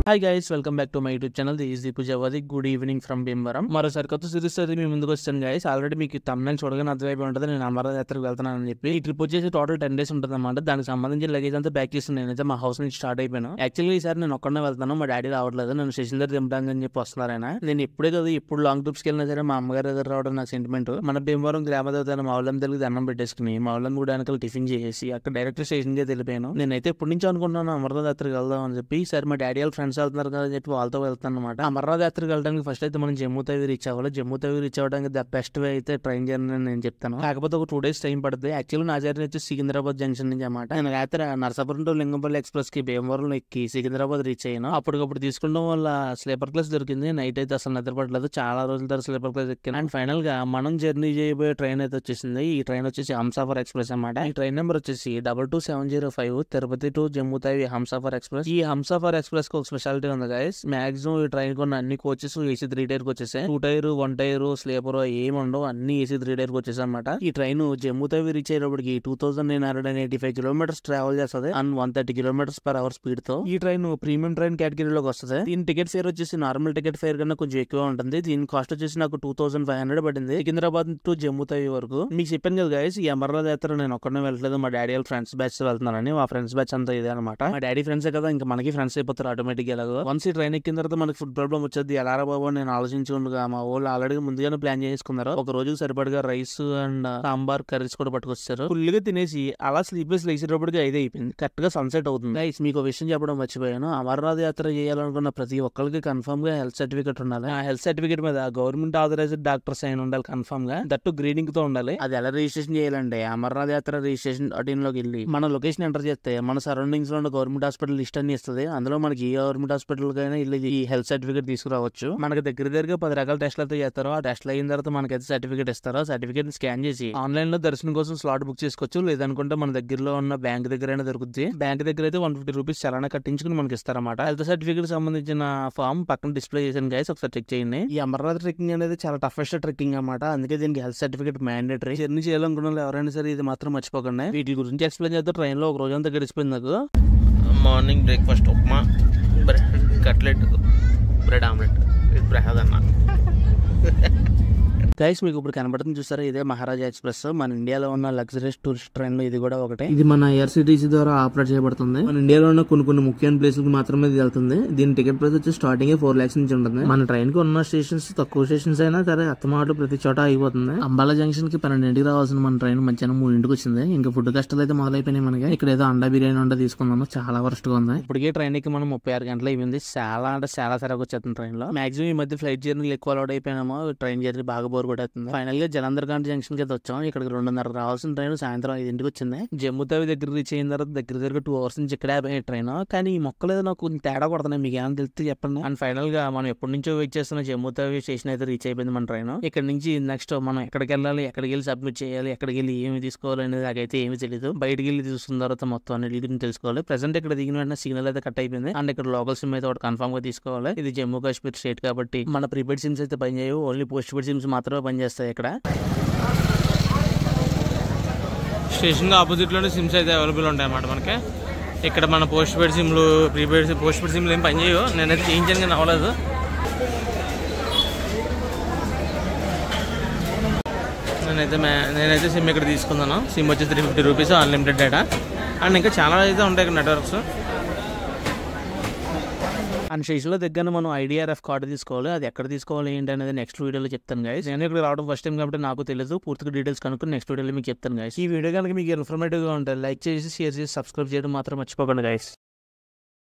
Hi guys, welcome back to my YouTube channel. This is Deepu Jawadi. Good evening from Bhimavaram. మరోసారి కొత్త series అయితే మీ ముందుకు వచ్చాను గైస్. ఆల్రెడీ మీకు తమిళ చూడగానే అర్థమైపోయి ఉంటుంది నేను అమర్నాథ్ యాత్రకు వెళ్తున్నానని చెప్పి. ఈ ట్రిప్ వచ్చేసి టోటల్ 10 days ఉంటుంది అనమాట. దానికి సంబంధించిన లగేజ్ అంతా ప్యాక్ చేసి నేనైతే మా హౌస్ నుంచి స్టార్ట్ అయిపోయాను. యాక్చువల్లీ ఈసారి నేను ఒక్కడే వెళ్తాను, మా డాడీ రావట్లేదు. నేను స్టేషన్ దగ్గర దింపడానికి అని చెప్పి వస్తున్నారు ఆయన. నేను ఎప్పుడే కదా ఇప్పుడు లాంగ్ ట్రిప్స్కి వెళ్ళినా సరే మా అమ్మగారి దగ్గర రావడం నాకు సెంటిమెంట్. మన భీమవరం గ్రామ దేవత మా ఊళ్ళం తెలుగు దండం పెట్టేసుకుని మా ఊళ్ళం కూడా వెనకాల టిఫిన్ చేసి అక్కడ డైరెక్ట్ స్టేషన్ కి వెళ్ళిపోయాను. నేనైతే ఎప్పటి నుంచి అనుకుంటున్నాను అమర్నాథ్ యాత్రకు వెళ్దాం అని చెప్పి. ఈసారి మా డాడీ వాళ్ళ ఫ్రెండ్స్ వెళ్తున్నారు కదా అని చెప్పి వాళ్ళతో వెళ్తాను అనమాట. అమర్నాథ్ యాత్రకు వెళ్ళడానికి ఫస్ట్ అయితే మనం జమ్మూ తవి రీచ్ అవ్వాలి. జమ్మూ తవి రీచ్ అవ్వడానికి ద బెస్ట్ వే అయితే ట్రైన్ జర్నీ అని నేను చెప్తాను. కాకపోతే ఒక 2 days టైం పడుతుంది. యాక్చువల్లీ నా జర్నీ వచ్చి సికింద్రాబాద్ జంక్షన్ నుంచి అనమాట. నేను రాత్రి నర్సాపురం టు లింగంపల్లి ఎక్స్ప్రెస్ కి భీమవరం ఎక్కి సికింద్రాబాద్ రీచ్ అయ్యాను. అప్పటికప్పుడు తీసుకుంటాం వల్ల స్లీపర్ క్లాస్ దొరికింది. నైట్ అయితే అసలు నిద్రపడలేదు, చాలా రోజుల తర్వాత స్లీపర్ క్లాస్ ఎక్కాను. అండ్ ఫైనల్ గా మనం జర్నీ చేయబోయే ట్రైన్ అయితే వచ్చేసింది. ఈ ట్రైన్ వచ్చేసి హంసఫర్ ఎక్స్ప్రెస్ అనమాట. ఈ ట్రైన్ నెంబర్ వచ్చేసి 22705 తిరుపతి టు జమ్మూ తవి హంసఫర్ ఎక్స్ప్రెస్. ఈ హంసఫర్ ఎక్స్ప్రెస్ కి ఒక స్పెషాలిటీ ఉంది గైస్. మాక్సిమం ఈ ట్రైన్ కొన్న అన్ని కోచెస్ ఏసీ 3 tier కి వచ్చేసాయి. 2 tier 1 tier స్లీపర్ ఏమి ఉండవు, అన్ని ఏసీ 3 tier కి వచ్చేసాయి అనమాట. ఈ ట్రైన్ జమ్మూ తవి రీచ్ అయ్యేటప్పటికి 2985 kilometers ట్రావెల్ చేస్తుంది అండ్ 130 km/h స్పీడ్ తో. ఈ ట్రైన్ ప్రీమియం ట్రైన్ కేటగిరీలోకి వస్తుంది. దీని టికెట్ ఫేర్ వచ్చేసి నార్మల్ టికెట్ ఫేర్ కన్నా కొంచెం ఎక్కువ ఉంటుంది. దీని కాస్ట్ వచ్చేసి నాకు 2500 పడింది సికింద్రాబాద్ టు జమ్మూ తవి వరకు. మీకు చెప్పాను కదా గైస్, ఈ అమర్నాథ్ యాత్ర నేను ఒక్కడే వెళ్ళలేదు, మా డాడీ వాళ్ళ ఫ్రెండ్స్ బ్యాచ్ వెళ్తున్నారని. మా ఫ్రెండ్స్ బ్యాచ్ అంతా ఇదే అనమాట. మా డాడీ ఫ్రెండ్సే కదా, ఇంకా మనకి ఫ్రెండ్స్ అయిపోతారు ఆటోమేటిక్. ఎలాగో వన్స్ ఈ ట్రైన్ ఎక్కిన తర్వాత మనకి ఫుడ్ ప్రాబ్లం వచ్చేది. ఎలారా బాబు నేను ఆలోచించుకుంటుగా మా వాళ్ళు ఆల్రెడీ ముందుగానే ప్లాన్ చేసుకున్నారు. ఒక రోజు సరిపడగా రైస్ అండ్ సాంబార్ కర్రీస్ కూడా పట్టుకొచ్చారు. ఫుల్గా తినేసి అలా స్లీప్లెస్ లేచేటప్పటికి 5 అయిపోయింది. కరెక్ట్ గా సన్సెట్ అవుతుంది. గైస్ మీకు విషయం చెప్పడం మర్చిపోయాను. అమర్నాథ్ యాత్ర చేయాలనుకున్న ప్రతి ఒక్కరికి కన్ఫర్మ్ గా హెల్త్ సర్టిఫికేట్ ఉండాలి. ఆ హెల్త్ సర్టిఫికేట్ మీద గవర్నమెంట్ ఆథరైజ్డ్ డాక్టర్ సైన్ ఉండాలి కన్ఫర్మ్ గా. దట్టు గ్రీనింగ్ తో ఉండాలి. అది ఎలా రిజిస్ట్రేషన్ చేయాలంటే అమర్నాథ్ యాత్ర రిజిస్ట్రేషన్ లోకి వెళ్ళి మన లొకేషన్ ఎంటర్ చేస్తే మన సరౌండింగ్స్ లో ఉన్న గవర్నమెంట్ హాస్పిటల్ లిస్ట్ అన్ని ఇస్తుంది. అందులో మనకి ఏ గవర్నమెంట్ హాస్పిటల్ కైనా వెళ్ళి ఈ హెల్త్ సర్టిఫికేట్ తీసుకురావచ్చు. మనకి దగ్గరగా 10 రకాల టెస్ట్లు అయితే చేస్తారు. ఆ టెస్ట్లు అయిన తర్వాత మనకైతే సర్టిఫికేట్ ఇస్తారు. సర్టిఫికేట్ స్కాన్ చేసి ఆన్లైన్ లో దర్శనం కోసం స్లాట్ బుక్ చేసుకోవచ్చు. లేదనుకుంటే మన దగ్గరలో ఉన్న బ్యాంక్ దగ్గర అయినా దొరుకుతుంది. బ్యాంక్ దగ్గర అయితే 150 రూపీస్ చలానా కట్టించుకుని మనకి ఇస్తారన్నమాట. హెల్త్ సర్టిఫికేట్ సంబంధించిన ఫామ్ పక్కన డిస్ప్లే చేసాను గైస్, ఒకసారి చెక్ చేయండి. ఈ అమర్నాథ్ ట్రెక్కింగ్ అనేది చాలా టఫెస్ట్ ట్రెక్కింగ్ అన్నమాట. అందుకే దీనికి హెల్త్ సర్టిఫికేట్ మ్యాండేటరీ. జర్నీ చేయాలనుకున్న ఎవరైనా సరే ఇది మాత్రం మర్చిపోకండి. వీటి గురించి ఎక్స్ప్లెయిన్ చేస్తే ట్రైన్ లో ఒక రోజు అంతా గడిచిపోయింది నాకు. Morning breakfast upma, bread cutlet, bread omelette with Prasad అన్న. గైస్ మీకు ఇప్పుడు కనబడుతుంది చూసారా, ఇదే మహారాజా ఎక్స్ప్రెస్. మన ఇండియాలో ఉన్న లగ్జరీస్ టూరిస్ట్ ట్రైన్ లో ఇది కూడా ఒకటే. ఇది మన IRCTC ద్వారా ఆపరేట్ చేయబడుతుంది. మన ఇండియాలో ఉన్న కొన్ని ముఖ్యమైన ప్లేసులకు మాత్రమే ఇది వెళ్తుంది. దీని టికెట్ ప్రైస్ వచ్చి స్టార్టింగ్ 4 lakhs నుంచి ఉంటుంది. మన ట్రైన్ కి ఉన్న స్టేషన్స్ తక్కువ స్టేషన్స్ అయినా సరే అత్తమాటు ప్రతి చోట అయిపోతుంది. అంబాలా జంక్షన్ కి 12 రావాల్సిన మన ట్రైన్ మధ్యాహ్నం 3 వచ్చింది. ఇంకా ఫుడ్ కష్టాలు అయితే మొదలైపోయినాయి మనకి. ఇక్కడ ఏదో అండా బిర్యానీ ఉండే తీసుకున్నాము, చాలా వరస్ట్ గా ఉంది. ఇప్పటికే ట్రైన్ కి మనం 36 గంటలు అయిపోయింది. చాలా అంటే చాలా సరిగా వచ్చేస్తుంది ట్రైన్ లో. మాక్సిమం ఈ మధ్య ఫ్లైట్ జర్నీలు ఎక్కువ అలౌడ్ అయిపోయినామో ట్రైన్ జర్నీ బాగా బోర్ కొట్టేస్తుంది. ఫైనల్ గా జలంధర్ ఘాట్ జంక్షన్ కి అయితే వచ్చాం. ఇక్కడికి 2:30 రావాల్సిన ట్రైన్ సాయంత్రం 5 వచ్చింది. జమ్మూ తవి దగ్గర రీచ్ అయిన తర్వాత దగ్గర 2 hours నుంచి ఇక్కడ ట్రైన్. కానీ ఈ మొక్కలు ఏదో నాకు కొంచెం తేడా కొడుతున్నాయి. మీకు ఏమైనా తెలిస్తే చెప్పండి. అండ్ ఫైనల్ గా మనం ఎప్పటి నుంచో వెయిట్ చేస్తున్న జమ్మూ తవి స్టేషన్ అయితే రీచ్ అయిపోయింది మన ట్రైన్. ఇక్కడ నుంచి నెక్స్ట్ మనం ఎక్కడికి వెళ్ళాలి, ఎక్కడికి వెళ్ళి సబ్మిట్ చేయాలి, ఎక్కడికి వెళ్ళి ఏమి తీసుకోవాలి అనేది నాకైతే ఏమీ తెలియదు. బయటికి వెళ్ళి చూసుకున్న తర్వాత మొత్తం అన్ని గురించి తెలుసుకోవాలి. ప్రెసెంట్ ఇక్కడ దిగిన వెంటనే సిగ్నల్ అయితే కట్ అయిపోయింది. అండ్ ఇక్కడ లోకల్ సిమ్ అయితే ఒకటి కన్ఫర్మ్ గా తీసుకోవాలి. ఇది జమ్మూ కాశ్మీర్ స్టేట్ కాబట్టి మన ప్రీపెయిడ్ సిమ్స్ అయితే పనిచేయవు. ఓన్లీ పోస్ట్ పెయిడ్ సిమ్స్ మాత్రమే పనిచేస్తాయి ఇక్కడ. స్టేషన్ ఆపోజిట్ లోనే సిమ్స్ అయితే అవైలబుల్ ఉంటాయి అన్నమాట మనకి. ఇక్కడ మన పోస్ట్ పెయిడ్ సిమ్లు, ప్రీపెయిడ్ పోస్ట్ పెయిడ్ సిమ్లు ఏం పనిచేయవు. నేనైతే చేయించాను కానీ అవ్వలేదు. నేనైతే సిమ్ ఇక్కడ తీసుకున్నాను. సిమ్ వచ్చి 350 రూపీస్, అన్లిమిటెడ్ డేటా. అండ్ ఇంకా చాలా అయితే ఉంటాయి ఇక్కడ నెట్వర్క్స్. అండ్ స్టేషన్ లో దగ్గర మనం IDRF కార్డు తీసుకోవాలి. అది ఎక్కడ తీసుకోవాలి ఏంటి అనేది నెక్స్ట్ వీడియోలో చెప్తాను గైస్. నేను ఇక్కడ రావడం ఫస్ట్ టైం కాబట్టి నాకు తెలియదు. పూర్తిగా డీటెయిల్స్ కనుక్కొని నెక్స్ట్ వీడియోలో మీకు చెప్తాను గైస్. ఈ వీడియో కనుక మీకు ఇన్ఫర్మేటివ్ గా ఉంటుంది లైక్ చేసి, షేర్ చేసి, సబ్స్క్రైబ్ చేయడం మాత్రం మర్చిపోకండి గైస్.